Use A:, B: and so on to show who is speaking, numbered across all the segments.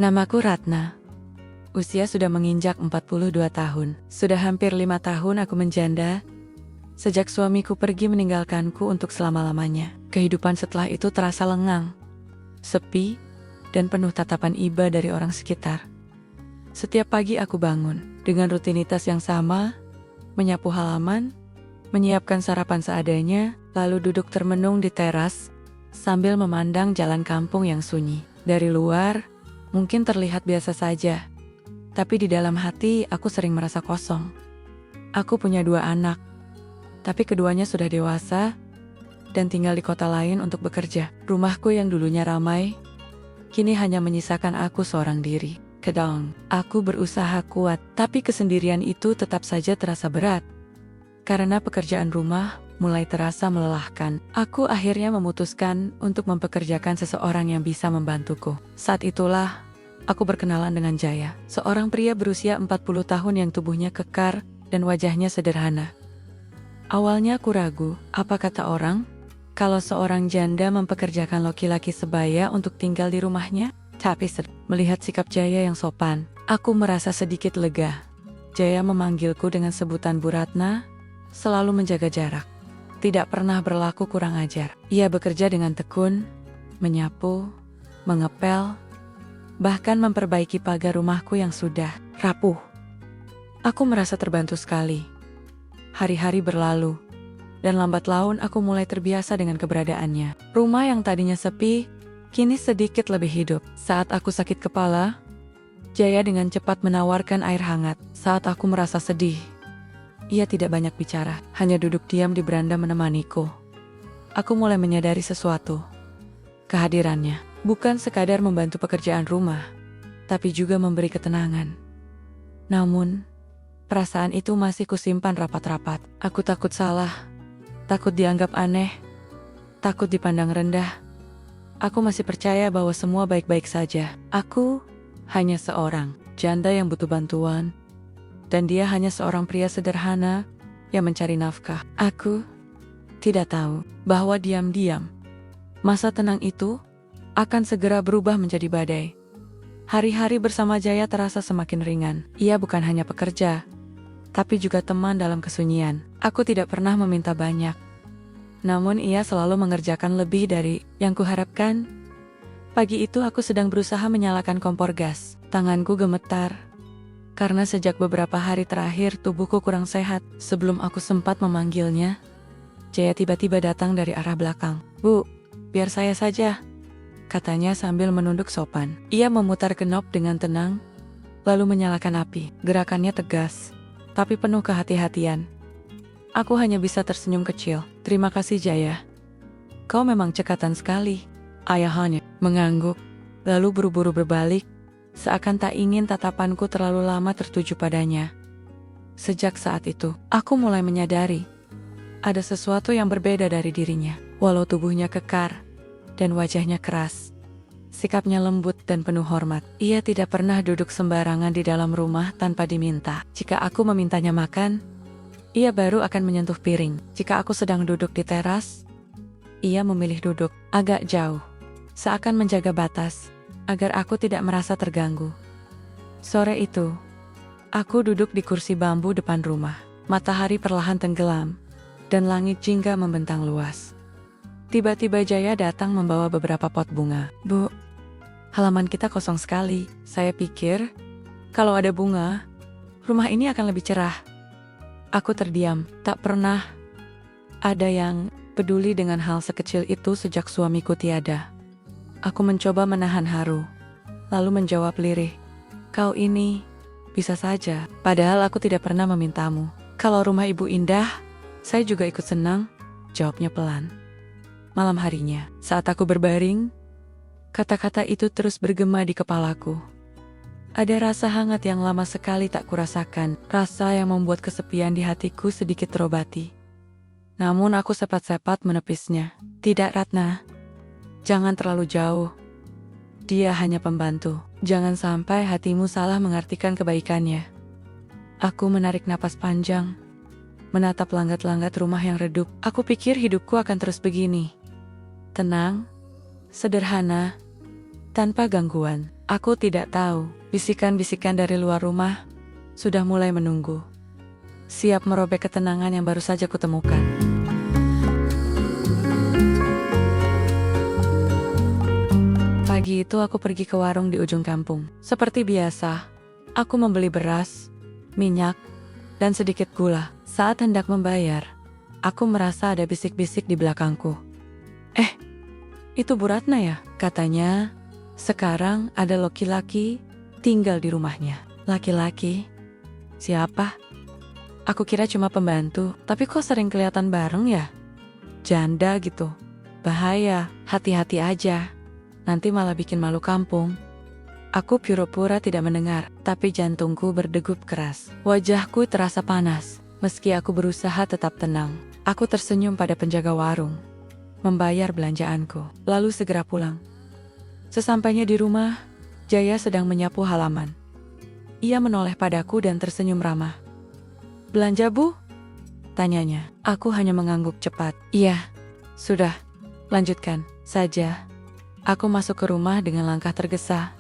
A: Namaku Ratna. Usia sudah menginjak 42 tahun. Sudah hampir 5 tahun aku menjanda. Sejak suamiku pergi meninggalkanku untuk selama-lamanya. Kehidupan setelah itu terasa lengang, sepi, dan penuh tatapan iba dari orang sekitar. Setiap pagi aku bangun dengan rutinitas yang sama, menyapu halaman, menyiapkan sarapan seadanya, lalu duduk termenung di teras sambil memandang jalan kampung yang sunyi. Dari luar, mungkin terlihat biasa saja, tapi di dalam hati aku sering merasa kosong. Aku punya 2 anak, tapi keduanya sudah dewasa dan tinggal di kota lain untuk bekerja. Rumahku yang dulunya ramai, kini hanya menyisakan aku seorang diri. Kadang, aku berusaha kuat, tapi kesendirian itu tetap saja terasa berat. Karena pekerjaan rumah mulai terasa melelahkan, aku akhirnya memutuskan untuk mempekerjakan seseorang yang bisa membantuku. Saat itulah, aku berkenalan dengan Jaya, seorang pria berusia 40 tahun yang tubuhnya kekar dan wajahnya sederhana. Awalnya aku ragu, apa kata orang, kalau seorang janda mempekerjakan laki-laki sebaya untuk tinggal di rumahnya? Tapi melihat sikap Jaya yang sopan, aku merasa sedikit lega. Jaya memanggilku dengan sebutan Bu Ratna, selalu menjaga jarak. Tidak pernah berlaku kurang ajar. Ia bekerja dengan tekun, menyapu, mengepel, bahkan memperbaiki pagar rumahku yang sudah rapuh. Aku merasa terbantu sekali. Hari-hari berlalu, dan lambat laun aku mulai terbiasa dengan keberadaannya. Rumah yang tadinya sepi, kini sedikit lebih hidup. Saat aku sakit kepala, Jaya dengan cepat menawarkan air hangat. Saat aku merasa sedih, ia tidak banyak bicara, hanya duduk diam di beranda menemaniku. Aku mulai menyadari sesuatu. Kehadirannya bukan sekadar membantu pekerjaan rumah, tapi juga memberi ketenangan. Namun, perasaan itu masih kusimpan rapat-rapat. Aku takut salah, takut dianggap aneh, takut dipandang rendah. Aku masih percaya bahwa semua baik-baik saja. Aku hanya seorang janda yang butuh bantuan, dan dia hanya seorang pria sederhana yang mencari nafkah. Aku tidak tahu bahwa diam-diam masa tenang itu akan segera berubah menjadi badai. Hari-hari bersama Jaya terasa semakin ringan. Ia bukan hanya pekerja, tapi juga teman dalam kesunyian. Aku tidak pernah meminta banyak, namun ia selalu mengerjakan lebih dari yang kuharapkan. Pagi itu aku sedang berusaha menyalakan kompor gas. Tanganku gemetar, karena sejak beberapa hari terakhir tubuhku kurang sehat. Sebelum aku sempat memanggilnya, Jaya tiba-tiba datang dari arah belakang. "Bu, biar saya saja," katanya sambil menunduk sopan. Ia memutar knob dengan tenang, lalu menyalakan api. Gerakannya tegas, tapi penuh kehati-hatian. Aku hanya bisa tersenyum kecil. "Terima kasih Jaya. Kau memang cekatan sekali." Ayahnya mengangguk, lalu buru-buru berbalik, seakan tak ingin tatapanku terlalu lama tertuju padanya. Sejak saat itu, aku mulai menyadari ada sesuatu yang berbeda dari dirinya. Walau tubuhnya kekar dan wajahnya keras, sikapnya lembut dan penuh hormat. Ia tidak pernah duduk sembarangan di dalam rumah tanpa diminta. Jika aku memintanya makan, ia baru akan menyentuh piring. Jika aku sedang duduk di teras, ia memilih duduk agak jauh, seakan menjaga batas, agar aku tidak merasa terganggu. Sore itu, aku duduk di kursi bambu depan rumah. Matahari perlahan tenggelam, dan langit jingga membentang luas. Tiba-tiba Jaya datang membawa beberapa pot bunga. "Bu, halaman kita kosong sekali. Saya pikir, kalau ada bunga, rumah ini akan lebih cerah." Aku terdiam, tak pernah ada yang peduli dengan hal sekecil itu sejak suamiku tiada. Aku mencoba menahan haru, lalu menjawab lirih, "Kau ini bisa saja, padahal aku tidak pernah memintamu." "Kalau rumah ibu indah, saya juga ikut senang," jawabnya pelan. Malam harinya, saat aku berbaring, kata-kata itu terus bergema di kepalaku. Ada rasa hangat yang lama sekali tak kurasakan, rasa yang membuat kesepian di hatiku sedikit terobati. Namun aku sepat-sepat menepisnya. "Tidak Ratna, jangan terlalu jauh. Dia hanya pembantu. Jangan sampai hatimu salah mengartikan kebaikannya." Aku menarik napas panjang, menatap langgat-langgat rumah yang redup. Aku pikir hidupku akan terus begini, tenang, sederhana, tanpa gangguan. Aku tidak tahu, bisikan-bisikan dari luar rumah sudah mulai menunggu, siap merobek ketenangan yang baru saja kutemukan. Pagi itu aku pergi ke warung di ujung kampung. Seperti biasa, aku membeli beras, minyak, dan sedikit gula. Saat hendak membayar, aku merasa ada bisik-bisik di belakangku. Itu Bu Ratna ya? Katanya, sekarang ada laki-laki tinggal di rumahnya. Laki-laki? Siapa? Aku kira cuma pembantu, tapi kok sering kelihatan bareng ya? Janda gitu. Bahaya, hati-hati aja. Nanti malah bikin malu kampung. Aku pura-pura tidak mendengar, tapi jantungku berdegup keras. Wajahku terasa panas, meski aku berusaha tetap tenang. Aku tersenyum pada penjaga warung, membayar belanjaanku, lalu segera pulang. Sesampainya di rumah, Jaya sedang menyapu halaman. Ia menoleh padaku dan tersenyum ramah. "Belanja, Bu?" tanyanya. Aku hanya mengangguk cepat. "Iya, sudah, lanjutkan saja." Aku masuk ke rumah dengan langkah tergesa,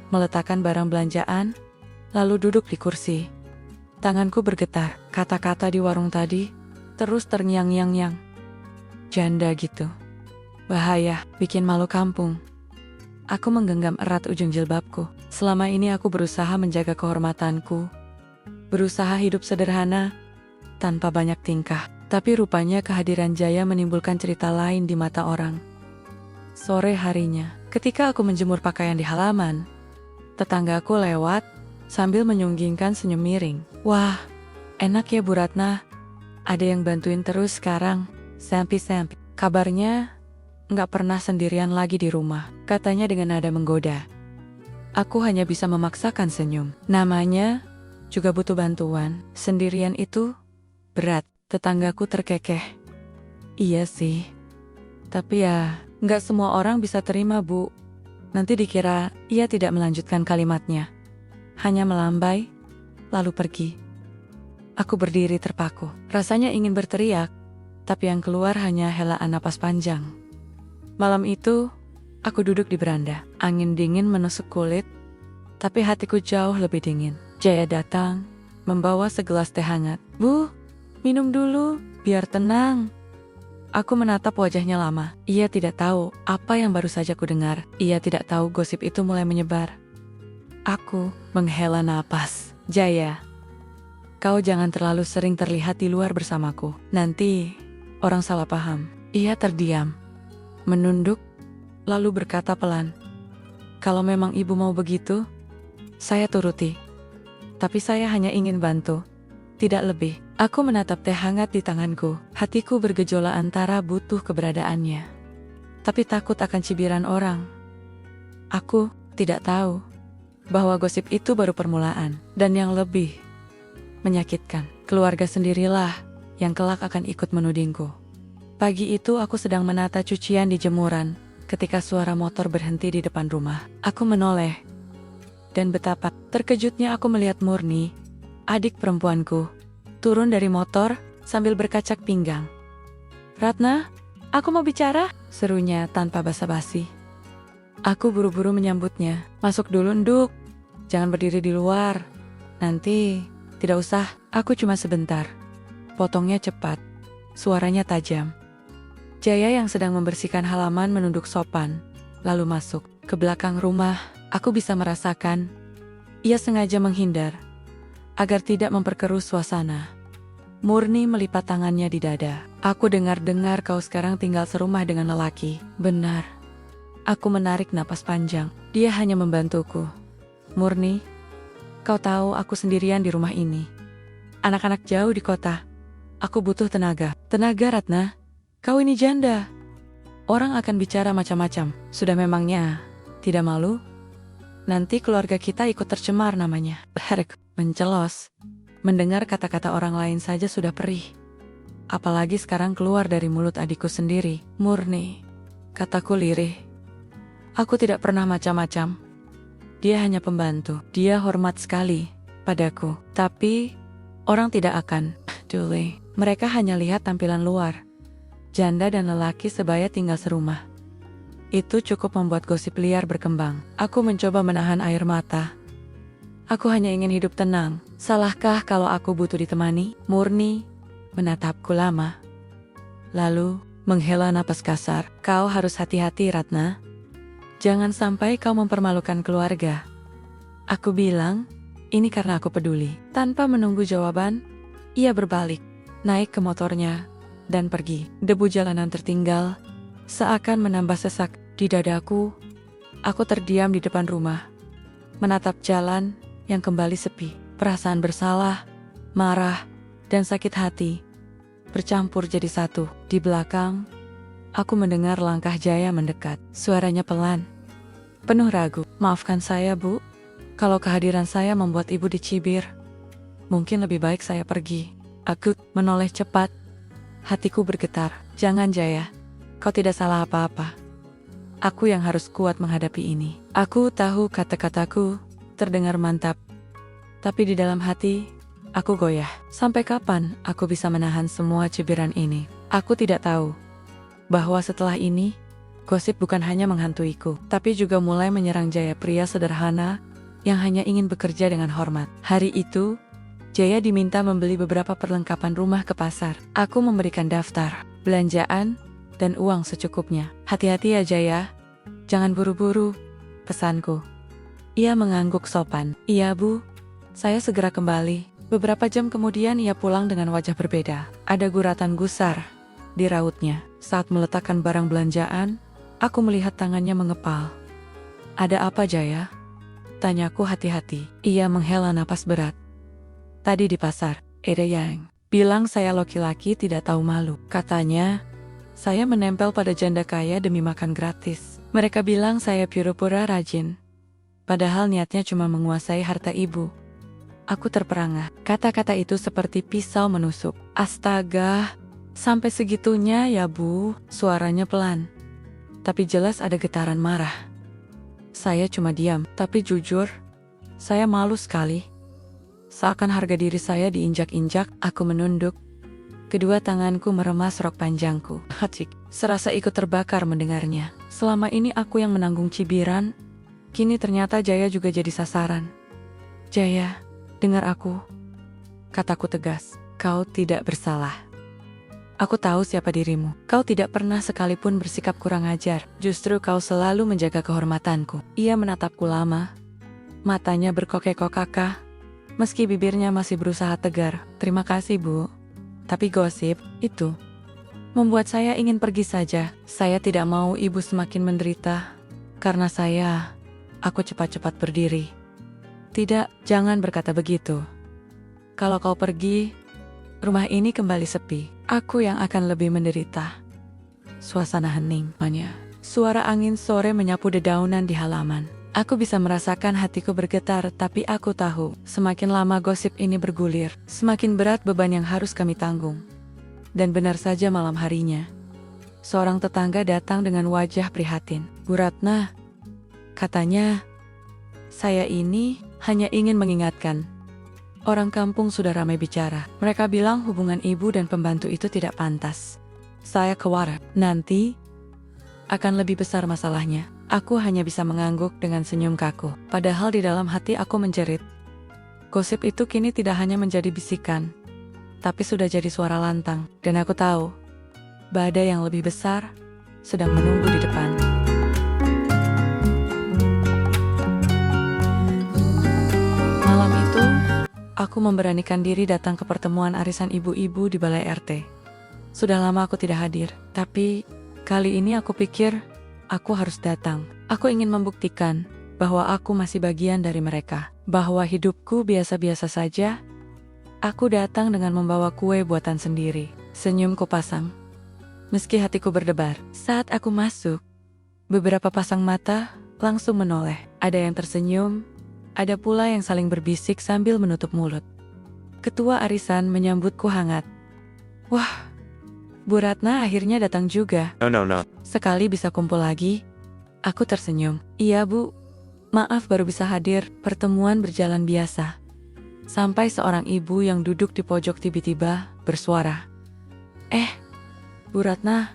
A: meletakkan barang belanjaan, lalu duduk di kursi. Tanganku bergetar, kata-kata di warung tadi terus terngiang-ngiang. Janda gitu. Bahaya, bikin malu kampung. Aku menggenggam erat ujung jilbabku. Selama ini aku berusaha menjaga kehormatanku, berusaha hidup sederhana, tanpa banyak tingkah. Tapi rupanya kehadiran Jaya menimbulkan cerita lain di mata orang. Sore harinya, ketika aku menjemur pakaian di halaman, tetanggaku lewat sambil menyunggingkan senyum miring. "Wah, enak ya Bu Ratna. Ada yang bantuin terus sekarang. Sampi-sampi." Kabarnya nggak pernah sendirian lagi di rumah, katanya dengan nada menggoda. Aku hanya bisa memaksakan senyum. Namanya juga butuh bantuan. Sendirian itu berat. Tetanggaku terkekeh. "Iya sih. Tapi ya, nggak semua orang bisa terima, Bu." Nanti dikira ia tidak melanjutkan kalimatnya. Hanya melambai, lalu pergi. Aku berdiri terpaku. Rasanya ingin berteriak, tapi yang keluar hanya helaan napas panjang. Malam itu, aku duduk di beranda. Angin dingin menusuk kulit, tapi hatiku jauh lebih dingin. Jaya datang, membawa segelas teh hangat. "Bu, minum dulu, biar tenang." Aku menatap wajahnya lama. Ia tidak tahu apa yang baru saja kudengar. Ia tidak tahu gosip itu mulai menyebar. Aku menghela napas. "Jaya, kau jangan terlalu sering terlihat di luar bersamaku. Nanti orang salah paham." Ia terdiam, menunduk, lalu berkata pelan, "Kalau memang ibu mau begitu, saya turuti. Tapi saya hanya ingin bantu, tidak lebih." Aku menatap teh hangat di tanganku. Hatiku bergejolak antara butuh keberadaannya, tapi takut akan cibiran orang. Aku tidak tahu bahwa gosip itu baru permulaan, dan yang lebih menyakitkan, keluarga sendirilah yang kelak akan ikut menudingku. Pagi itu aku sedang menata cucian di jemuran, ketika suara motor berhenti di depan rumah. Aku menoleh, dan betapa terkejutnya aku melihat Murni, adik perempuanku, turun dari motor sambil berkacak pinggang. "Ratna, aku mau bicara," serunya tanpa basa-basi. Aku buru-buru menyambutnya. "Masuk dulu, Nduk. Jangan berdiri di luar. Nanti." "Tidak usah, aku cuma sebentar." Potongnya cepat, suaranya tajam. Jaya yang sedang membersihkan halaman menunduk sopan, lalu masuk. Ke belakang rumah, aku bisa merasakan ia sengaja menghindar, agar tidak memperkeruh suasana. Murni melipat tangannya di dada. "Aku dengar-dengar kau sekarang tinggal serumah dengan lelaki." "Benar." Aku menarik napas panjang. Dia hanya membantuku. "Murni, kau tahu aku sendirian di rumah ini. Anak-anak jauh di kota. Aku butuh tenaga." "Tenaga, Ratna? Kau ini janda. Orang akan bicara macam-macam. Sudah memangnya tidak malu? Nanti keluarga kita ikut tercemar namanya." Herk mencelos. Mendengar kata-kata orang lain saja sudah perih. Apalagi sekarang keluar dari mulut adikku sendiri. "Murni," kataku lirih. "Aku tidak pernah macam-macam. Dia hanya pembantu. Dia hormat sekali padaku. Tapi orang tidak akan peduli. Mereka hanya lihat tampilan luar. Janda dan lelaki sebaya tinggal serumah. Itu cukup membuat gosip liar berkembang. Aku mencoba menahan air mata. Aku hanya ingin hidup tenang. Salahkah kalau aku butuh ditemani? Murni menatapku lama. Lalu menghela napas kasar. Kau harus hati-hati, Ratna. Jangan sampai kau mempermalukan keluarga. Aku bilang, ini karena aku peduli. Tanpa menunggu jawaban, ia berbalik, naik ke motornya, dan pergi. Debu jalanan tertinggal, seakan menambah sesak di dadaku. Aku terdiam di depan rumah, menatap jalan yang kembali sepi. Perasaan bersalah, marah, dan sakit hati bercampur jadi satu. Di belakang, aku mendengar langkah Jaya mendekat. Suaranya pelan, penuh ragu. Maafkan saya, Bu. Kalau kehadiran saya membuat ibu dicibir, mungkin lebih baik saya pergi. Aku menoleh cepat. Hatiku bergetar. Jangan, Jaya. Kau tidak salah apa-apa. Aku yang harus kuat menghadapi ini. Aku tahu kata-kataku terdengar mantap. Tapi di dalam hati, aku goyah. Sampai kapan aku bisa menahan semua cibiran ini? Aku tidak tahu bahwa setelah ini, gosip bukan hanya menghantuiku, tapi juga mulai menyerang Jaya, pria sederhana yang hanya ingin bekerja dengan hormat. Hari itu, Jaya diminta membeli beberapa perlengkapan rumah ke pasar. Aku memberikan daftar belanjaan dan uang secukupnya. Hati-hati ya, Jaya. Jangan buru-buru, pesanku. Ia mengangguk sopan. Iya, Bu. Saya segera kembali. Beberapa jam kemudian ia pulang dengan wajah berbeda. Ada guratan gusar di rautnya. Saat meletakkan barang belanjaan, aku melihat tangannya mengepal. Ada apa, Jaya? Tanyaku hati-hati. Ia menghela napas berat. Tadi di pasar, ada yang bilang saya laki-laki tidak tahu malu. Katanya, saya menempel pada janda kaya demi makan gratis. Mereka bilang saya pura-pura rajin, padahal niatnya cuma menguasai harta ibu. Aku terperangah. Kata-kata itu seperti pisau menusuk. Astaga, sampai segitunya ya, Bu. Suaranya pelan, tapi jelas ada getaran marah. Saya cuma diam, tapi jujur, saya malu sekali. Seakan harga diri saya diinjak-injak, aku menunduk. Kedua tanganku meremas rok panjangku. Hacik, serasa ikut terbakar mendengarnya. Selama ini aku yang menanggung cibiran, kini ternyata Jaya juga jadi sasaran. Jaya, dengar aku. Kataku tegas, kau tidak bersalah. Aku tahu siapa dirimu. Kau tidak pernah sekalipun bersikap kurang ajar. Justru kau selalu menjaga kehormatanku. Ia menatapku lama. Matanya berkokek-kokakah, meski bibirnya masih berusaha tegar. Terima kasih, Bu. Tapi gosip itu membuat saya ingin pergi saja. Saya tidak mau ibu semakin menderita. Karena aku cepat-cepat berdiri. Tidak, jangan berkata begitu. Kalau kau pergi, rumah ini kembali sepi. Aku yang akan lebih menderita. Suasana hening. Suara angin sore menyapu dedaunan di halaman. Aku bisa merasakan hatiku bergetar, tapi aku tahu, semakin lama gosip ini bergulir, semakin berat beban yang harus kami tanggung. Dan benar saja malam harinya, seorang tetangga datang dengan wajah prihatin. Bu Ratna, katanya, saya ini hanya ingin mengingatkan. Orang kampung sudah ramai bicara. Mereka bilang hubungan ibu dan pembantu itu tidak pantas. Saya khawatir nanti akan lebih besar masalahnya. Aku hanya bisa mengangguk dengan senyum kaku. Padahal di dalam hati aku menjerit. Gosip itu kini tidak hanya menjadi bisikan, tapi sudah jadi suara lantang. Dan aku tahu, badai yang lebih besar sedang menunggu di depan. Malam itu, aku memberanikan diri datang ke pertemuan arisan ibu-ibu di Balai RT. Sudah lama aku tidak hadir, tapi kali ini aku pikir aku harus datang. Aku ingin membuktikan bahwa aku masih bagian dari mereka. Bahwa hidupku biasa-biasa saja. Aku datang dengan membawa kue buatan sendiri. Senyumku pasang, meski hatiku berdebar. Saat aku masuk, beberapa pasang mata langsung menoleh. Ada yang tersenyum, ada pula yang saling berbisik sambil menutup mulut. Ketua arisan menyambutku hangat. Wah, Bu Ratna akhirnya datang juga.
B: No.
A: Sekali bisa kumpul lagi. Aku tersenyum. Iya, Bu. Maaf baru bisa hadir. Pertemuan berjalan biasa. Sampai seorang ibu yang duduk di pojok tiba-tiba bersuara. Bu Ratna,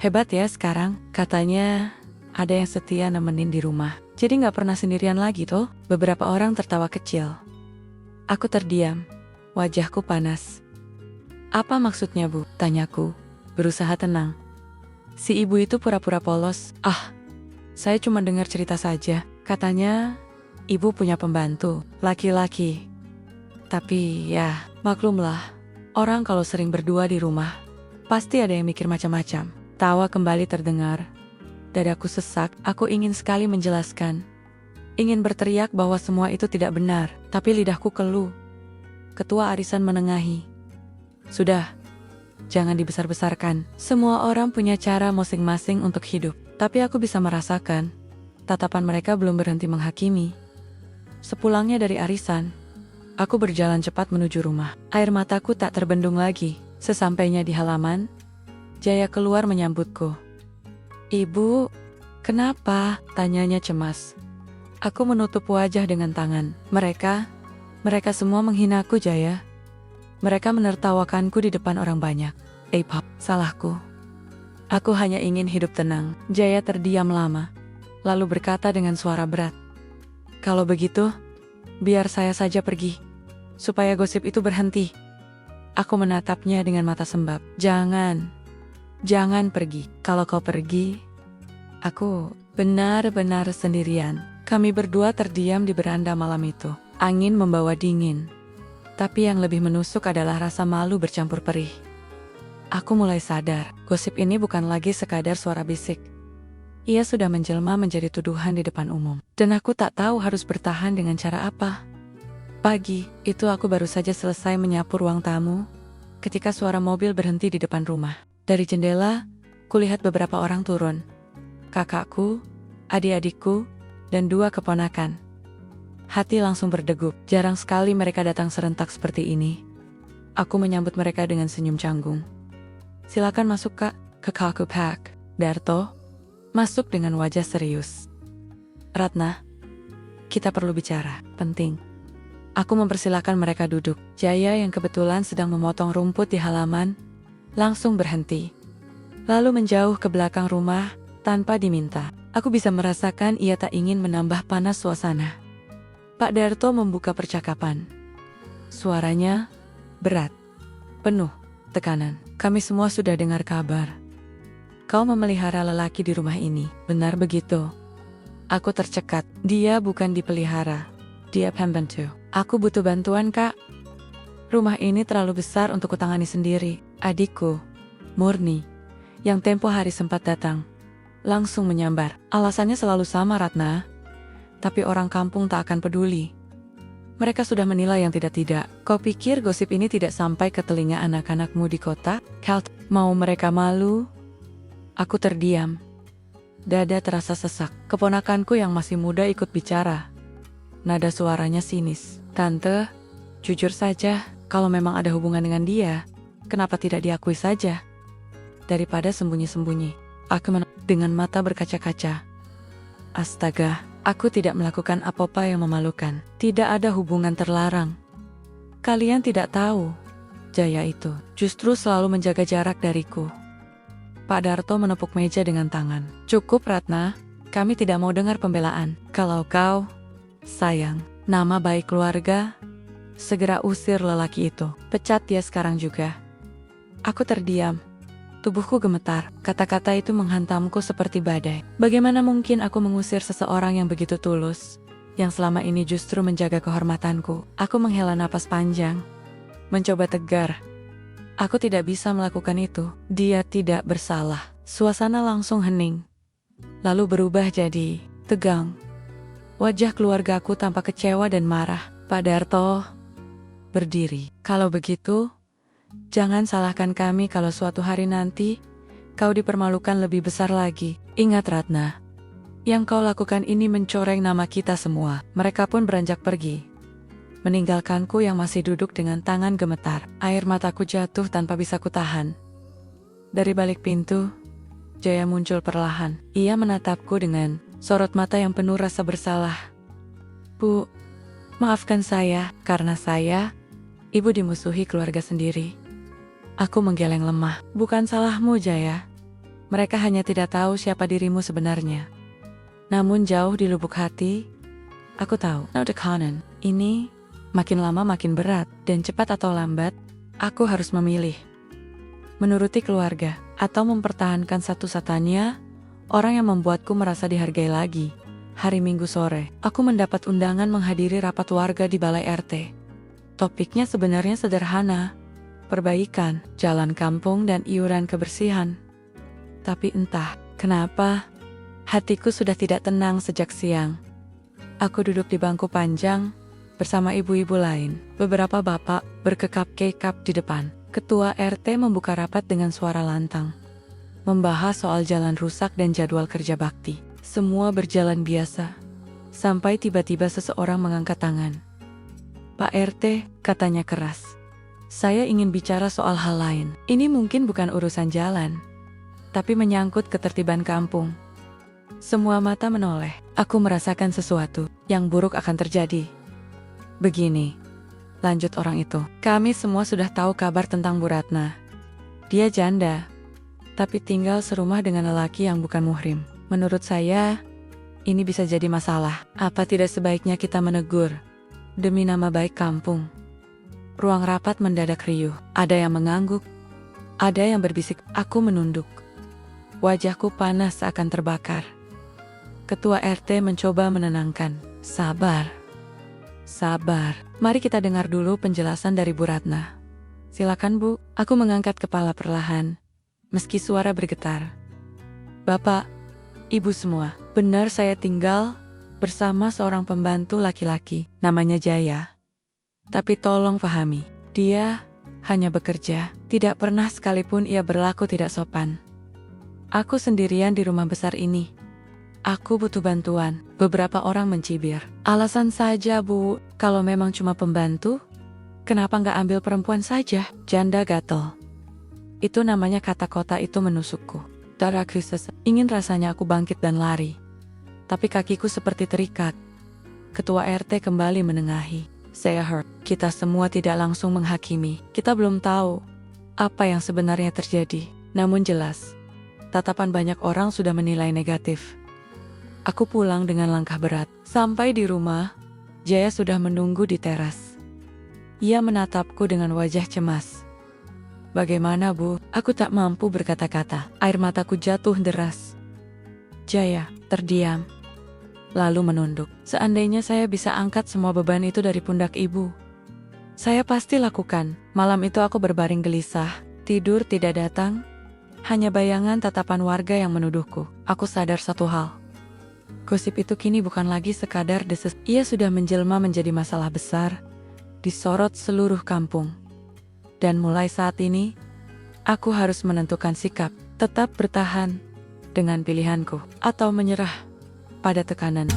A: hebat ya sekarang. Katanya Ada yang setia nemenin di rumah. Jadi gak pernah sendirian lagi toh. Beberapa orang tertawa kecil. Aku terdiam. Wajahku panas. Apa maksudnya, Bu? Tanyaku. Berusaha tenang. Si ibu itu pura-pura polos. Saya cuma dengar cerita saja. Katanya, ibu punya pembantu, laki-laki. Tapi ya, maklumlah. Orang kalau sering berdua di rumah, pasti ada yang mikir macam-macam. Tawa kembali terdengar. Dadaku sesak, aku ingin sekali menjelaskan. Ingin berteriak bahwa semua itu tidak benar, tapi lidahku keluh. Ketua arisan menengahi. Sudah, jangan dibesar-besarkan. Semua orang punya cara masing-masing untuk hidup. Tapi aku bisa merasakan, tatapan mereka belum berhenti menghakimi. Sepulangnya dari arisan, aku berjalan cepat menuju rumah. Air mataku tak terbendung lagi. Sesampainya di halaman, Jaya keluar menyambutku. Ibu, kenapa? Tanyanya cemas. Aku menutup wajah dengan tangan. Mereka semua menghinaku, Jaya. Mereka menertawakanku di depan orang banyak. Pap, salahku. Aku hanya ingin hidup tenang. Jaya terdiam lama, lalu berkata dengan suara berat. Kalau begitu, biar saya saja pergi, supaya gosip itu berhenti. Aku menatapnya dengan mata sembab. Jangan pergi. Kalau kau pergi, aku benar-benar sendirian. Kami berdua terdiam di beranda malam itu. Angin membawa dingin. Tapi yang lebih menusuk adalah rasa malu bercampur perih. Aku mulai sadar, gosip ini bukan lagi sekadar suara bisik. Ia sudah menjelma menjadi tuduhan di depan umum. Dan aku tak tahu harus bertahan dengan cara apa. Pagi itu aku baru saja selesai menyapu ruang tamu, ketika suara mobil berhenti di depan rumah. Dari jendela, kulihat beberapa orang turun. Kakakku, adik-adikku, dan 2 keponakan. Hati langsung berdegup. Jarang sekali mereka datang serentak seperti ini. Aku menyambut mereka dengan senyum canggung. Silakan masuk, Kak, ke Kaku Pak. Darto masuk dengan wajah serius. Ratna, kita perlu bicara, penting. Aku mempersilahkan mereka duduk. Jaya yang kebetulan sedang memotong rumput di halaman, langsung berhenti. Lalu menjauh ke belakang rumah tanpa diminta. Aku bisa merasakan ia tak ingin menambah panas suasana. Pak Darto membuka percakapan. Suaranya berat, penuh tekanan. Kami semua sudah dengar kabar. Kau memelihara lelaki di rumah ini, benar begitu? Aku tercekat. Dia bukan dipelihara, dia pembantu. Aku butuh bantuan, Kak. Rumah ini terlalu besar untuk kutangani sendiri. Adikku, Murni, yang tempo hari sempat datang, langsung menyambar. Alasannya selalu sama, Ratna. Tapi orang kampung tak akan peduli. Mereka sudah menilai yang tidak-tidak. Kau pikir gosip ini tidak sampai ke telinga anak-anakmu di kota? Mau mereka malu? Aku terdiam. Dada terasa sesak. Keponakanku yang masih muda ikut bicara. Nada suaranya sinis. Tante, jujur saja, kalau memang ada hubungan dengan dia, kenapa tidak diakui saja? Daripada sembunyi-sembunyi. Aku dengan mata berkaca-kaca. Astaga, aku tidak melakukan apa-apa yang memalukan. Tidak ada hubungan terlarang. Kalian tidak tahu, Jaya itu justru selalu menjaga jarak dariku. Pak Darto menepuk meja dengan tangan. Cukup, Ratna, kami tidak mau dengar pembelaan. Kalau kau sayang nama baik keluarga, segera usir lelaki itu. Pecat dia sekarang juga. Aku terdiam. Tubuhku gemetar. Kata-kata itu menghantamku seperti badai. Bagaimana mungkin aku mengusir seseorang yang begitu tulus, yang selama ini justru menjaga kehormatanku? Aku menghela napas panjang, mencoba tegar. Aku tidak bisa melakukan itu. Dia tidak bersalah. Suasana langsung hening, lalu berubah jadi tegang. Wajah keluargaku tampak kecewa dan marah. Pak Darto berdiri. Kalau begitu, jangan salahkan kami kalau suatu hari nanti kau dipermalukan lebih besar lagi. Ingat, Ratna, yang kau lakukan ini mencoreng nama kita semua. Mereka pun beranjak pergi, meninggalkanku yang masih duduk dengan tangan gemetar. Air mataku jatuh tanpa bisa kutahan. Dari balik pintu, Jaya muncul perlahan. Ia menatapku dengan sorot mata yang penuh rasa bersalah. Bu, maafkan saya, karena saya, ibu dimusuhi keluarga sendiri. Aku menggeleng lemah. Bukan salahmu, Jaya. Mereka hanya tidak tahu siapa dirimu sebenarnya. Namun jauh di lubuk hati, aku tahu, tekanan ini makin lama makin berat, dan cepat atau lambat, aku harus memilih. Menuruti keluarga, atau mempertahankan satu-satunya orang yang membuatku merasa dihargai lagi. Hari Minggu sore, aku mendapat undangan menghadiri rapat warga di Balai RT. Topiknya sebenarnya sederhana, perbaikan jalan kampung dan iuran kebersihan. Tapi entah kenapa, hatiku sudah tidak tenang sejak siang. Aku duduk di bangku panjang bersama ibu-ibu lain. Beberapa bapak berkekap-kekap di depan. Ketua RT membuka rapat dengan suara lantang, membahas soal jalan rusak dan jadwal kerja bakti. Semua berjalan biasa, sampai tiba-tiba seseorang mengangkat tangan. "Pak RT," katanya keras. "Saya ingin bicara soal hal lain. Ini mungkin bukan urusan jalan, tapi menyangkut ketertiban kampung." Semua mata menoleh. Aku merasakan sesuatu yang buruk akan terjadi. "Begini," lanjut orang itu. "Kami semua sudah tahu kabar tentang Bu Ratna. Dia janda, tapi tinggal serumah dengan lelaki yang bukan muhrim. Menurut saya, ini bisa jadi masalah. Apa tidak sebaiknya kita menegur, demi nama baik kampung?" Ruang rapat mendadak riuh. Ada yang mengangguk, ada yang berbisik. Aku menunduk. Wajahku panas seakan terbakar. Ketua RT mencoba menenangkan. "Sabar. Sabar. Mari kita dengar dulu penjelasan dari Bu Ratna." "Silakan Bu." Aku mengangkat kepala perlahan, meski suara bergetar. "Bapak, Ibu semua, benar saya tinggal bersama seorang pembantu laki-laki, namanya Jaya. Tapi tolong pahami, dia hanya bekerja, tidak pernah sekalipun ia berlaku tidak sopan. Aku sendirian di rumah besar ini. Aku butuh bantuan." Beberapa orang mencibir. "Alasan saja Bu, kalau memang cuma pembantu, kenapa nggak ambil perempuan saja?" Janda gatel. Itu namanya kata kota itu menusukku. Darahku sesak. Ingin rasanya aku bangkit dan lari. Tapi kakiku seperti terikat. Ketua RT kembali menengahi. "Saya heard, kita semua tidak langsung menghakimi. Kita belum tahu apa yang sebenarnya terjadi. Namun jelas, tatapan banyak orang sudah menilai negatif." Aku pulang dengan langkah berat. Sampai di rumah, Jaya sudah menunggu di teras. Ia menatapku dengan wajah cemas. "Bagaimana Bu?" Aku tak mampu berkata-kata. Air mataku jatuh deras. Jaya terdiam, lalu menunduk. "Seandainya saya bisa angkat semua beban itu dari pundak Ibu, saya pasti lakukan." Malam itu aku berbaring gelisah. Tidur tidak datang. Hanya bayangan tatapan warga yang menuduhku. Aku sadar satu hal. Gosip itu kini bukan lagi sekadar deses. Ia sudah menjelma menjadi masalah besar, disorot seluruh kampung. Dan mulai saat ini, aku harus menentukan sikap, tetap bertahan dengan pilihanku, atau menyerah pada tekanan.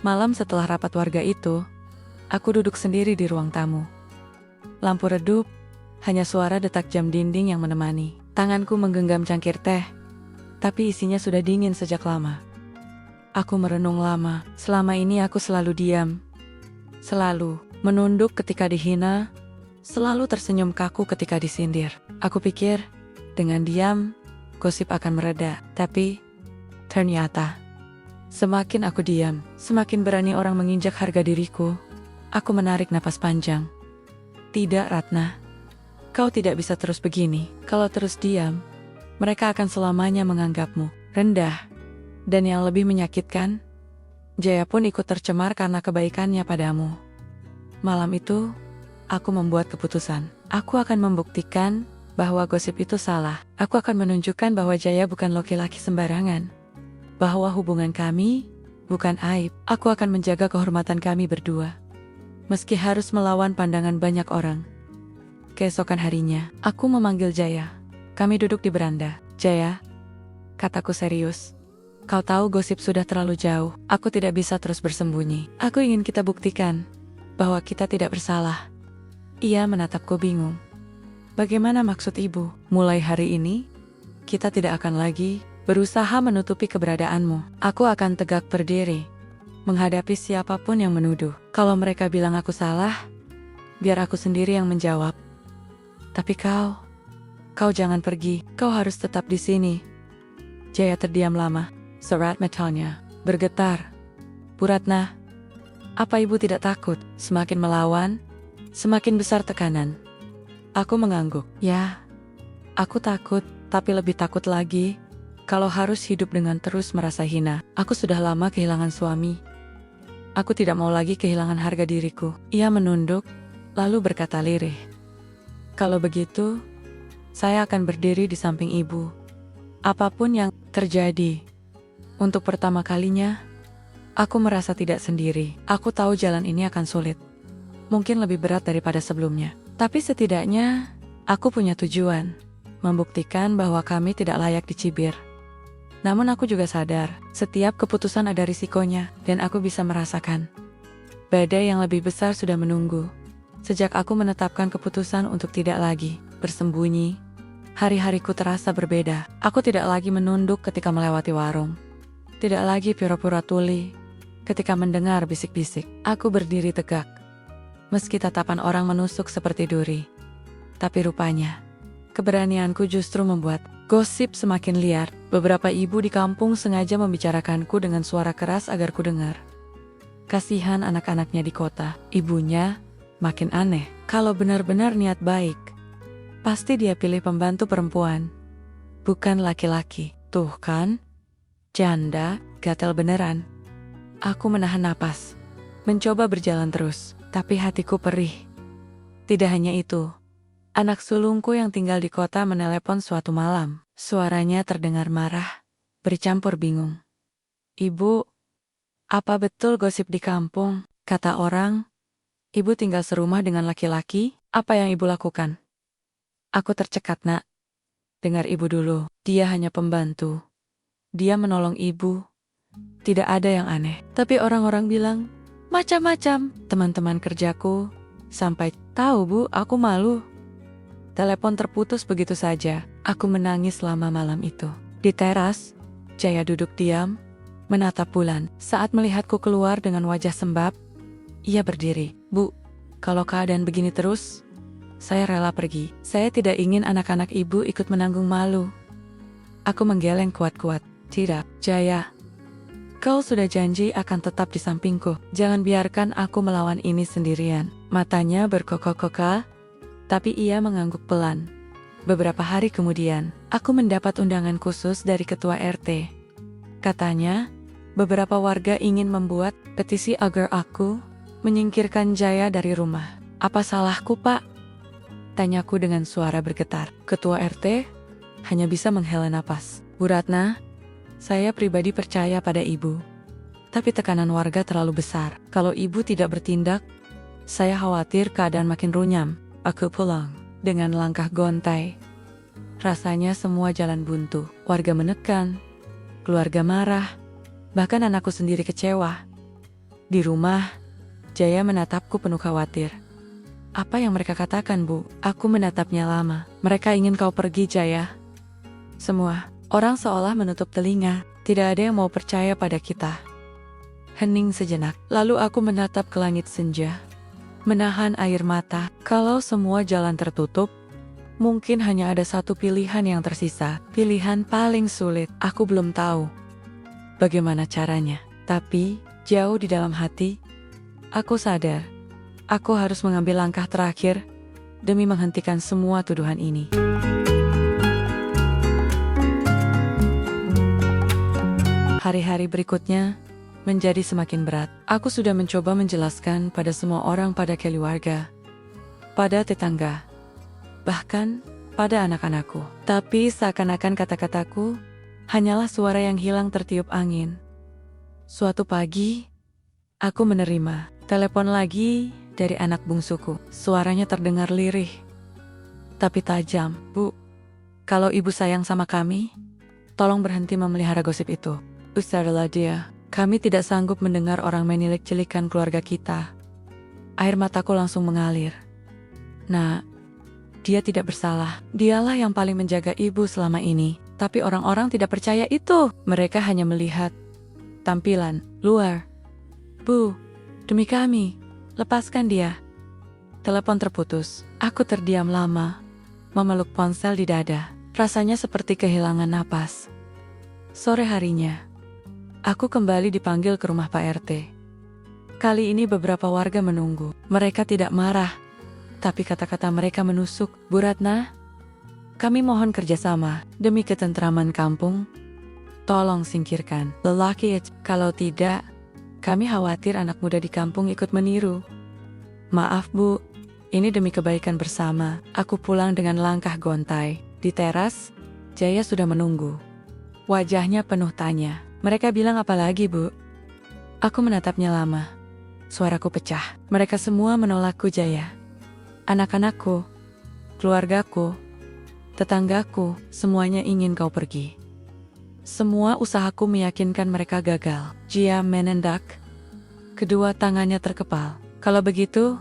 A: Malam setelah rapat warga itu, aku duduk sendiri di ruang tamu. Lampu redup, hanya suara detak jam dinding yang menemani. Tanganku menggenggam cangkir teh, tapi isinya sudah dingin sejak lama. Aku merenung lama. Selama ini aku selalu diam, selalu menunduk ketika dihina, selalu tersenyum kaku ketika disindir. Aku pikir, dengan diam, gosip akan mereda. Tapi, ternyata, semakin aku diam, semakin berani orang menginjak harga diriku. Aku menarik napas panjang. "Tidak Ratna, kau tidak bisa terus begini. Kalau terus diam, mereka akan selamanya menganggapmu rendah. Dan yang lebih menyakitkan, Jaya pun ikut tercemar karena kebaikannya padamu." Malam itu, aku membuat keputusan. Aku akan membuktikan bahwa gosip itu salah. Aku akan menunjukkan bahwa Jaya bukan laki-laki sembarangan. Bahwa hubungan kami bukan aib. Aku akan menjaga kehormatan kami berdua, meski harus melawan pandangan banyak orang. Keesokan harinya, aku memanggil Jaya. Kami duduk di beranda. "Jaya," kataku serius, "kau tahu gosip sudah terlalu jauh. Aku tidak bisa terus bersembunyi. Aku ingin kita buktikan bahwa kita tidak bersalah." Ia menatapku bingung. "Bagaimana maksud Ibu?" "Mulai hari ini, kita tidak akan lagi berusaha menutupi keberadaanmu. Aku akan tegak berdiri, menghadapi siapapun yang menuduh. Kalau mereka bilang aku salah, biar aku sendiri yang menjawab. Tapi kau Kau jangan pergi, kau harus tetap di sini. Jaya terdiam lama. Serat matanya bergetar. Bu Ratna, apa ibu tidak takut? Semakin melawan, semakin besar tekanan. Aku mengangguk. Ya, aku takut, tapi lebih takut lagi kalau harus hidup dengan terus merasa hina. Aku sudah lama kehilangan suami. Aku tidak mau lagi kehilangan harga diriku. Ia menunduk, lalu berkata lirih. Kalau begitu, saya akan berdiri di samping ibu. Apapun yang terjadi. Untuk pertama kalinya, aku merasa tidak sendiri. Aku tahu jalan ini akan sulit. Mungkin lebih berat daripada sebelumnya. Tapi setidaknya, aku punya tujuan. Membuktikan bahwa kami tidak layak dicibir. Namun aku juga sadar, setiap keputusan ada risikonya, dan aku bisa merasakan. Badai yang lebih besar sudah menunggu. Sejak aku menetapkan keputusan untuk tidak lagi bersembunyi, hari-hariku terasa berbeda. Aku tidak lagi menunduk ketika melewati warung. Tidak lagi pura-pura tuli ketika mendengar bisik-bisik. Aku berdiri tegak. Meski tatapan orang menusuk seperti duri. Tapi rupanya, keberanianku justru membuat gosip semakin liar. Beberapa ibu di kampung sengaja membicarakanku dengan suara keras agar ku dengar. Kasihan anak-anaknya di kota. Ibunya makin aneh. Kalau benar-benar niat baik, pasti dia pilih pembantu perempuan, bukan laki-laki. Tuh kan, janda, gatel beneran. Aku menahan napas, mencoba berjalan terus, tapi hatiku perih. Tidak hanya itu, anak sulungku yang tinggal di kota menelepon suatu malam. Suaranya terdengar marah, bercampur bingung. Ibu, apa betul gosip di kampung? Kata orang, ibu tinggal serumah dengan laki-laki, apa yang ibu lakukan? Aku tercekat, nak. Dengar ibu dulu, dia hanya pembantu. Dia menolong ibu. Tidak ada yang aneh. Tapi orang-orang bilang, macam-macam. Teman-teman kerjaku, sampai tahu bu, aku malu. Telepon terputus begitu saja. Aku menangis selama malam itu. Di teras, Jaya duduk diam, menatap bulan. Saat melihatku keluar dengan wajah sembab, ia berdiri. Bu, kalau keadaan begini terus, saya rela pergi. Saya tidak ingin anak-anak ibu ikut menanggung malu. Aku menggeleng kuat-kuat. Tidak, Jaya. Kau sudah janji akan tetap di sampingku. Jangan biarkan aku melawan ini sendirian. Matanya berkokok-kokok, tapi ia mengangguk pelan. Beberapa hari kemudian, aku mendapat undangan khusus dari ketua RT. Katanya, beberapa warga ingin membuat petisi agar aku menyingkirkan Jaya dari rumah. Apa salahku, Pak? Tanyaku dengan suara bergetar. Ketua RT hanya bisa menghela napas. Bu Ratna, saya pribadi percaya pada ibu. Tapi tekanan warga terlalu besar. Kalau ibu tidak bertindak, saya khawatir keadaan makin runyam. Aku pulang dengan langkah gontai. Rasanya semua jalan buntu. Warga menekan, keluarga marah, bahkan anakku sendiri kecewa. Di rumah, Jaya menatapku penuh khawatir. Apa yang mereka katakan, Bu? Aku menatapnya lama. Mereka ingin kau pergi, Jaya. Semua orang seolah menutup telinga. Tidak ada yang mau percaya pada kita. Hening sejenak. Lalu aku menatap ke langit senja. Menahan air mata. Kalau semua jalan tertutup, mungkin hanya ada satu pilihan yang tersisa. Pilihan paling sulit. Aku belum tahu bagaimana caranya. Tapi, jauh di dalam hati, aku sadar, aku harus mengambil langkah terakhir demi menghentikan semua tuduhan ini. Hari-hari berikutnya menjadi semakin berat. Aku sudah mencoba menjelaskan pada semua orang, pada keluarga, pada tetangga, bahkan pada anak-anakku. Tapi seakan-akan kata-kataku hanyalah suara yang hilang tertiup angin. Suatu pagi, aku menerima telepon lagi dari anak bungsuku. Suaranya terdengar lirih, tapi tajam. Bu, kalau ibu sayang sama kami, tolong berhenti memelihara gosip itu. Usarlah dia. Kami tidak sanggup mendengar orang menilik-celikan keluarga kita. Air mataku langsung mengalir. Nah, dia tidak bersalah. Dialah yang paling menjaga ibu selama ini. Tapi orang-orang tidak percaya itu. Mereka hanya melihat tampilan luar. Bu, demi kami, lepaskan dia. Telepon terputus. Aku terdiam lama, memeluk ponsel di dada. Rasanya seperti kehilangan napas. Sore harinya, aku kembali dipanggil ke rumah Pak RT. Kali ini beberapa warga menunggu. Mereka tidak marah, tapi kata-kata mereka menusuk. Bu Ratna, kami mohon kerjasama demi ketentraman kampung. Tolong singkirkan lelaki itu. Kalau tidak, kami khawatir anak muda di kampung ikut meniru. Maaf Bu, ini demi kebaikan bersama. Aku pulang dengan langkah gontai. Di teras, Jaya sudah menunggu. Wajahnya penuh tanya. Mereka bilang apa lagi Bu? Aku menatapnya lama. Suaraku pecah. Mereka semua menolakku Jaya. Anak-anakku, keluargaku, tetanggaku, semuanya ingin kau pergi. Semua usahaku meyakinkan mereka gagal. Jia menendak. Kedua tangannya terkepal. Kalau begitu,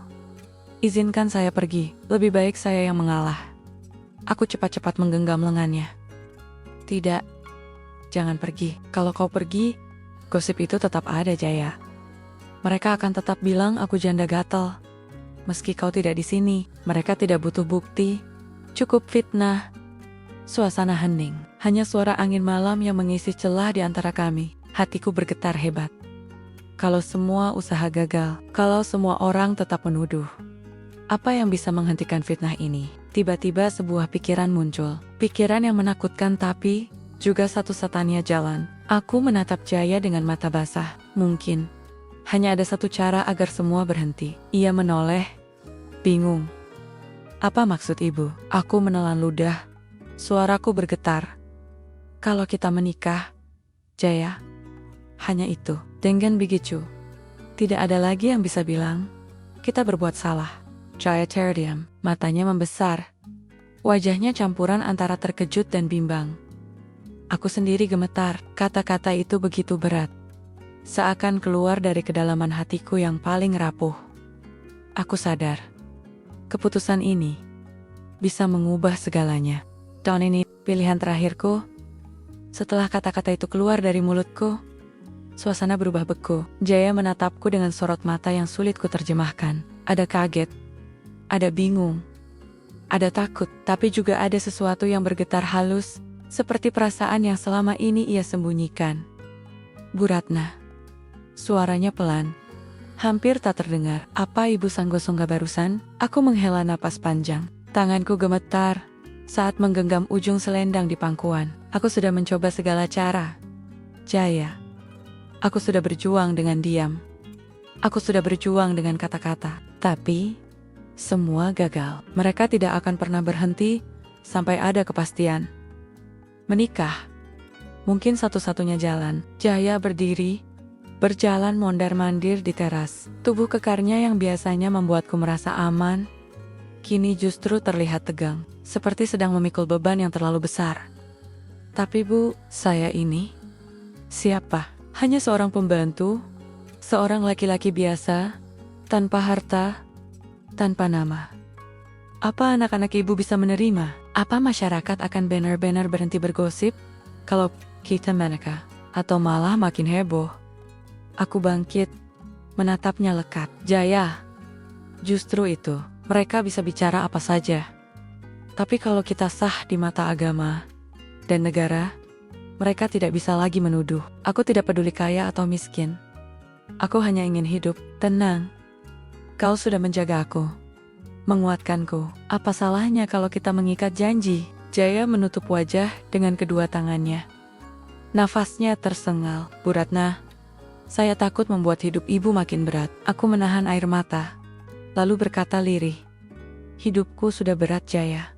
A: izinkan saya pergi. Lebih baik saya yang mengalah. Aku cepat-cepat menggenggam lengannya. Tidak, jangan pergi. Kalau kau pergi, gosip itu tetap ada Jaya. Mereka akan tetap bilang aku janda gatel. Meski kau tidak di sini, mereka tidak butuh bukti. Cukup fitnah. Suasana hening. Hanya suara angin malam yang mengisi celah di antara kami. Hatiku bergetar hebat. Kalau semua usaha gagal, kalau semua orang tetap menuduh, apa yang bisa menghentikan fitnah ini? Tiba-tiba sebuah pikiran muncul. Pikiran yang menakutkan tapi juga satu-satunya jalan. Aku menatap Jaya dengan mata basah. Mungkin hanya ada satu cara agar semua berhenti. Ia menoleh, bingung. Apa maksud ibu? Aku menelan ludah. Suaraku bergetar. Kalau kita menikah, Jaya, hanya itu. Dengan begitu, tidak ada lagi yang bisa bilang kita berbuat salah. Jaya terdiam, matanya membesar. Wajahnya campuran antara terkejut dan bimbang. Aku sendiri gemetar. Kata-kata itu begitu berat. Seakan keluar dari kedalaman hatiku yang paling rapuh. Aku sadar, keputusan ini bisa mengubah segalanya. Tahun ini pilihan terakhirku. Setelah kata-kata itu keluar dari mulutku, suasana berubah beku. Jaya menatapku dengan sorot mata yang sulit kuterjemahkan. Ada kaget, ada bingung, ada takut, tapi juga ada sesuatu yang bergetar halus, seperti perasaan yang selama ini ia sembunyikan. Bu Ratna. Suaranya pelan, hampir tak terdengar. Apa ibu sanggosongga barusan? Aku menghela napas panjang. Tanganku gemetar saat menggenggam ujung selendang di pangkuan. Aku sudah mencoba segala cara. Jaya, aku sudah berjuang dengan diam. Aku sudah berjuang dengan kata-kata. Tapi semua gagal. Mereka tidak akan pernah berhenti sampai ada kepastian. Menikah mungkin satu-satunya jalan. Jaya berdiri, berjalan mondar-mandir di teras. Tubuh kekarnya yang biasanya membuatku merasa aman, kini justru terlihat tegang, seperti sedang memikul beban yang terlalu besar. Tapi Bu, saya ini siapa? Hanya seorang pembantu, seorang laki-laki biasa, tanpa harta, tanpa nama. Apa anak-anak ibu bisa menerima? Apa masyarakat akan benar-benar berhenti bergosip kalau kita menikah? Atau malah makin heboh? Aku bangkit, menatapnya lekat. Jaya, justru itu. Mereka bisa bicara apa saja. Tapi kalau kita sah di mata agama dan negara, mereka tidak bisa lagi menuduh. Aku tidak peduli kaya atau miskin. Aku hanya ingin hidup tenang. Kau sudah menjaga aku, menguatkanku. Apa salahnya kalau kita mengikat janji? Jaya menutup wajah dengan kedua tangannya. Nafasnya tersengal. Bu Ratna, saya takut membuat hidup ibu makin berat. Aku menahan air mata, lalu berkata lirih. Hidupku sudah berat Jaya.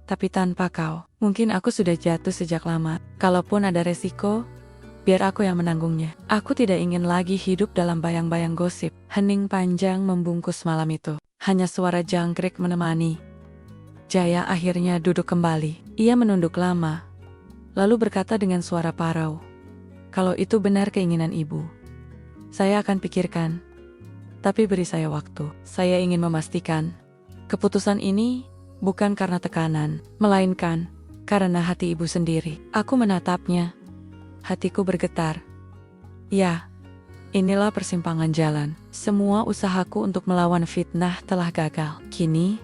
A: Tapi tanpa kau, mungkin aku sudah jatuh sejak lama. Kalaupun ada resiko, biar aku yang menanggungnya. Aku tidak ingin lagi hidup dalam bayang-bayang gosip. Hening panjang membungkus malam itu. Hanya suara jangkrik menemani. Jaya akhirnya duduk kembali. Ia menunduk lama, lalu berkata dengan suara parau. Kalau itu benar keinginan ibu, saya akan pikirkan. Tapi beri saya waktu. Saya ingin memastikan keputusan ini bukan karena tekanan, melainkan karena hati ibu sendiri. Aku menatapnya. Hatiku bergetar. Ya, inilah persimpangan jalan. Semua usahaku untuk melawan fitnah telah gagal. Kini,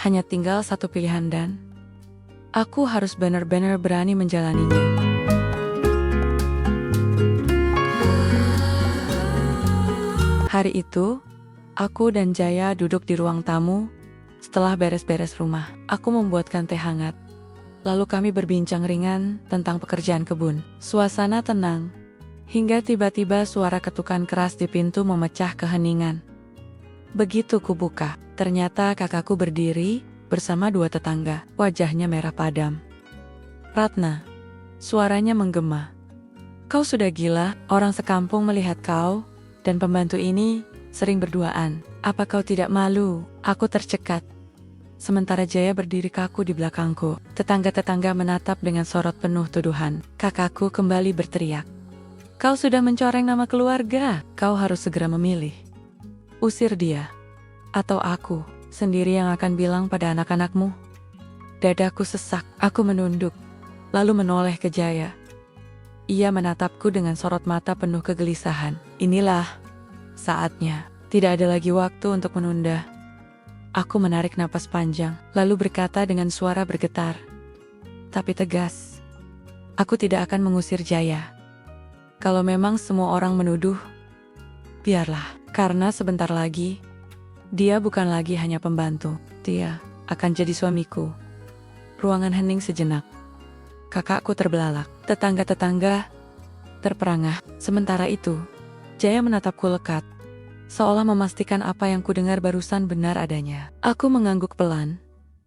A: hanya tinggal satu pilihan dan Aku harus benar-benar berani menjalaninya. Hari itu, aku dan Jaya duduk di ruang tamu. Setelah beres-beres rumah, aku membuatkan teh hangat. Lalu kami berbincang ringan tentang pekerjaan kebun. Suasana tenang, hingga tiba-tiba suara ketukan keras di pintu memecah keheningan. Begitu ku buka, ternyata kakakku berdiri bersama dua tetangga. Wajahnya merah padam. "Ratna," suaranya menggema. "Kau sudah gila, orang sekampung melihat kau dan pembantu ini sering berduaan. Apa kau tidak malu?" Aku tercekat. Sementara Jaya berdiri kaku di belakangku. Tetangga-tetangga menatap dengan sorot penuh tuduhan. Kakakku kembali berteriak, "Kau sudah mencoreng nama keluarga. Kau harus segera memilih. Usir dia, atau aku sendiri yang akan bilang pada anak-anakmu." Dadaku sesak. Aku menunduk, lalu menoleh ke Jaya. Ia menatapku dengan sorot mata penuh kegelisahan. "Inilah saatnya. Tidak ada lagi waktu untuk menunda." Aku menarik napas panjang, lalu berkata dengan suara bergetar, tapi tegas, "Aku tidak akan mengusir Jaya. Kalau memang semua orang menuduh, biarlah. Karena sebentar lagi, dia bukan lagi hanya pembantu. Dia akan jadi suamiku." Ruangan hening sejenak. Kakakku terbelalak. Tetangga-tetangga terperangah. Sementara itu, Jaya menatapku lekat, seolah memastikan apa yang kudengar barusan benar adanya. Aku mengangguk pelan,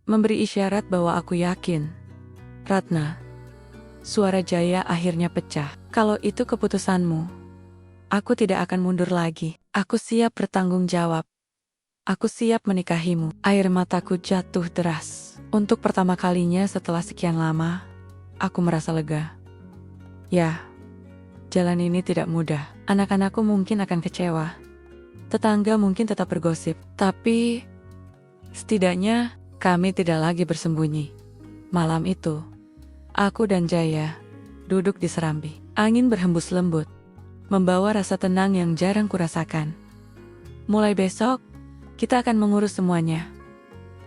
A: memberi isyarat bahwa aku yakin. "Ratna," suara Jaya akhirnya pecah. "Kalau itu keputusanmu, aku tidak akan mundur lagi. Aku siap bertanggung jawab. Aku siap menikahimu." Air mataku jatuh deras. Untuk pertama kalinya setelah sekian lama, aku merasa lega. Ya, jalan ini tidak mudah. Anak-anakku mungkin akan kecewa. Tetangga mungkin tetap bergosip. Tapi, setidaknya kami tidak lagi bersembunyi. Malam itu, aku dan Jaya duduk di serambi. Angin berhembus lembut, membawa rasa tenang yang jarang kurasakan. "Mulai besok, kita akan mengurus semuanya,"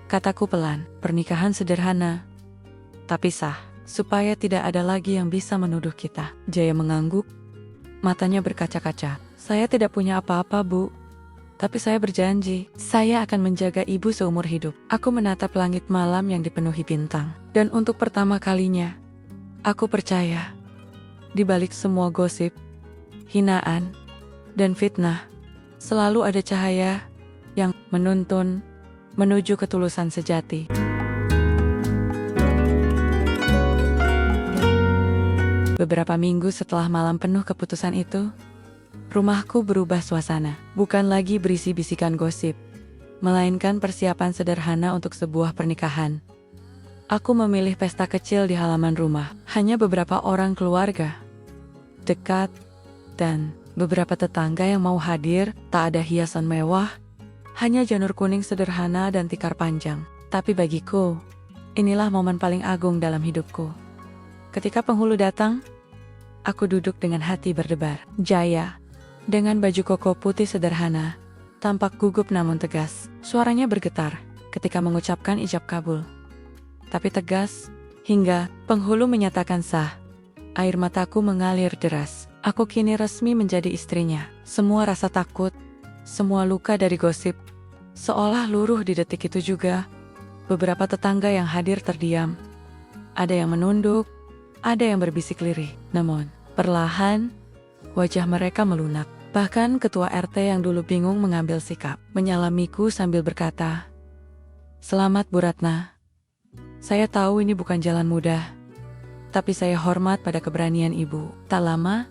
A: kataku pelan. "Pernikahan sederhana, tapi sah, supaya tidak ada lagi yang bisa menuduh kita." Jaya mengangguk, matanya berkaca-kaca. "Saya tidak punya apa-apa, Bu. Tapi saya berjanji, saya akan menjaga ibu seumur hidup." Aku menatap langit malam yang dipenuhi bintang. Dan untuk pertama kalinya, aku percaya, di balik semua gosip, hinaan, dan fitnah, selalu ada cahaya yang menuntun menuju ketulusan sejati. Beberapa minggu setelah malam penuh keputusan itu, rumahku berubah suasana. Bukan lagi berisi bisikan gosip, melainkan persiapan sederhana untuk sebuah pernikahan. Aku memilih pesta kecil di halaman rumah. Hanya beberapa orang keluarga dekat dan beberapa tetangga yang mau hadir. Tak ada hiasan mewah, hanya janur kuning sederhana dan tikar panjang. Tapi bagiku, inilah momen paling agung dalam hidupku. Ketika penghulu datang, aku duduk dengan hati berdebar. Jaya, dengan baju koko putih sederhana, tampak gugup namun tegas. Suaranya bergetar ketika mengucapkan ijab kabul, tapi tegas hingga penghulu menyatakan sah. Air mataku mengalir deras. Aku kini resmi menjadi istrinya. Semua rasa takut, semua luka dari gosip, seolah luruh di detik itu juga. Beberapa tetangga yang hadir terdiam. Ada yang menunduk, ada yang berbisik lirih. Namun, perlahan, wajah mereka melunak. Bahkan ketua RT yang dulu bingung mengambil sikap, menyalamiku sambil berkata, "Selamat Bu Ratna. Saya tahu ini bukan jalan mudah, tapi saya hormat pada keberanian Ibu." Tak lama,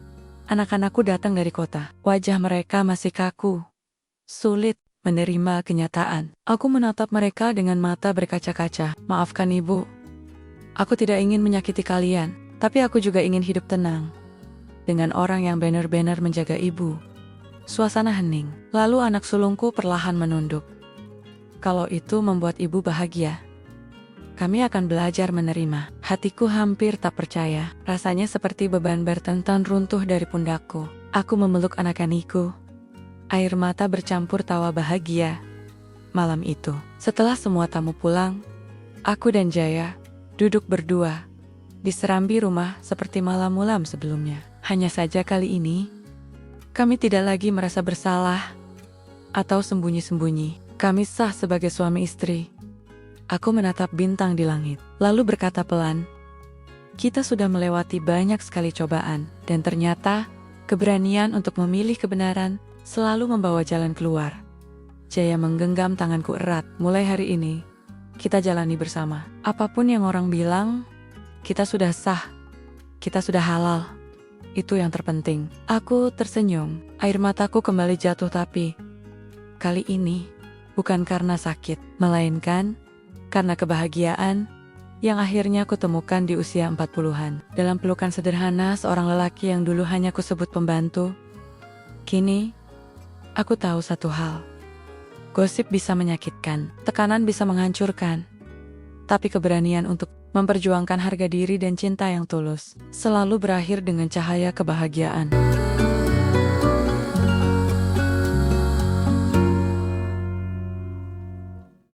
A: anak-anakku datang dari kota. Wajah mereka masih kaku, sulit menerima kenyataan. Aku menatap mereka dengan mata berkaca-kaca. "Maafkan Ibu. Aku tidak ingin menyakiti kalian, tapi aku juga ingin hidup tenang dengan orang yang benar-benar menjaga Ibu." Suasana hening. Lalu anak sulungku perlahan menunduk. "Kalau itu membuat Ibu bahagia, kami akan belajar menerima." Hatiku hampir tak percaya. Rasanya seperti beban bertentan runtuh dari pundakku. Aku memeluk anak-anakku. Air mata bercampur tawa bahagia. Malam itu, setelah semua tamu pulang, aku dan Jaya Duduk berdua di serambi rumah seperti malam-malam sebelumnya. Hanya saja kali ini, kami tidak lagi merasa bersalah atau sembunyi-sembunyi. Kami sah sebagai suami istri. Aku menatap bintang di langit, lalu berkata pelan, "Kita sudah melewati banyak sekali cobaan, dan ternyata keberanian untuk memilih kebenaran selalu membawa jalan keluar." Jaya menggenggam tanganku erat. "Mulai hari ini, kita jalani bersama. Apapun yang orang bilang, kita sudah sah, kita sudah halal. Itu yang terpenting." Aku tersenyum, air mataku kembali jatuh, tapi kali ini bukan karena sakit, melainkan karena kebahagiaan yang akhirnya aku temukan di usia 40-an. Dalam pelukan sederhana seorang lelaki yang dulu hanya kusebut pembantu, kini aku tahu satu hal. Gosip bisa menyakitkan, tekanan bisa menghancurkan, tapi keberanian untuk memperjuangkan harga diri dan cinta yang tulus selalu berakhir dengan cahaya kebahagiaan.